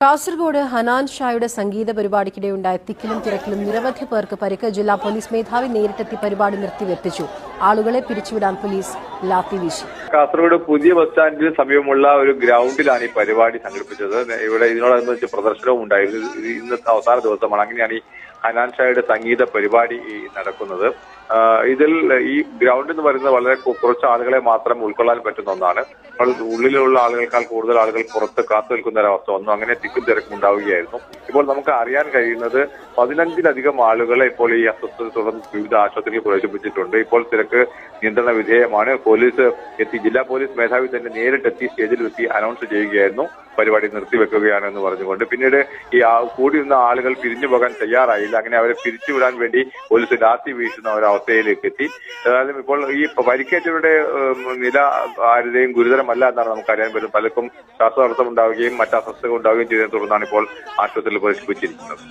കാസർഗോഡ് ഹനാൻ ഷായുടെ സംഗീത പരിപാടിക്കിടെയുണ്ടായ തിക്കിലും തിരക്കിലും നിരവധി പേർക്ക് പരിക്ക്. ജില്ലാ പോലീസ് മേധാവി നേരിട്ടെത്തി പരിപാടി നിർത്തിവെപ്പിച്ചു. ആളുകളെ പിരിച്ചുവിടാൻ പോലീസ് ലാത്തി വീശി. കാസർഗോഡ് പുതിയ ബസ് സ്റ്റാൻഡിന് സമീപമുള്ള ഒരു ഗ്രൗണ്ടിലാണ് ഈ പരിപാടി സംഘടിപ്പിച്ചത്. ഇവിടെ ഇതിനോടനുബന്ധിച്ച് പ്രദർശനവും ഉണ്ടായിരുന്നു. ഇന്ന് അവസാന ദിവസമാണ്. അങ്ങനെയാണ് ഈ ഹനാൻ ഷായുടെ സംഗീത പരിപാടി നടക്കുന്നത്. ഇതിൽ ഈ ഗ്രൗണ്ട് എന്ന് പറയുന്നത് വളരെ കുറച്ച് ആളുകളെ മാത്രം ഉൾക്കൊള്ളാൻ പറ്റുന്ന ഒന്നാണ്. ഉള്ളിലുള്ള ആളുകൾക്കാൾ കൂടുതൽ ആളുകൾ പുറത്ത് കാത്തു നിൽക്കുന്ന ഒരവസ്ഥ വന്നു. അങ്ങനെ തിക്കും തിരക്കും ഉണ്ടാവുകയായിരുന്നു. ഇപ്പോൾ നമുക്ക് അറിയാൻ കഴിയുന്നത് 15-ലധികം ആളുകളെ ഇപ്പോൾ ഈ അസ്വസ്ഥത തുടർന്ന് വിവിധ ആശുപത്രിയിൽ പ്രവേശിപ്പിച്ചിട്ടുണ്ട്. ഇപ്പോൾ തിരക്ക് നിയന്ത്രണ വിധേയമാണ്. പോലീസ് എത്തി, ജില്ലാ പോലീസ് മേധാവി തന്നെ നേരിട്ടെത്തി സ്റ്റേജിലെത്തി അനൗൺസ് ചെയ്യുകയായിരുന്നു പരിപാടി നിർത്തിവെക്കുകയാണെന്ന് പറഞ്ഞുകൊണ്ട്. പിന്നീട് ഈ കൂടിയിരുന്ന ആളുകൾ പിരിഞ്ഞു പോകാൻ തയ്യാറായില്ല. അങ്ങനെ അവരെ പിരിച്ചുവിടാൻ വേണ്ടി പോലീസ് ലാത്തി വീശുന്ന ഒരവസ്ഥയിലേക്ക് എത്തി. ഏതായാലും ഇപ്പോൾ ഈ പരിക്കേറ്റവരുടെ നില ആരുടെയും ഗുരുതരമല്ല എന്നാണ് നമുക്ക് അറിയാൻ പറ്റും. പലർക്കും ശ്വാസതടസ്സം ഉണ്ടാവുകയും മറ്റ് അസ്വസ്ഥതകൾ ഉണ്ടാവുകയും ചെയ്തതിനെ തുടർന്നാണ് ഇപ്പോൾ ആശുപത്രിയിൽ പ്രവേശിപ്പിച്ചിരിക്കുന്നത്.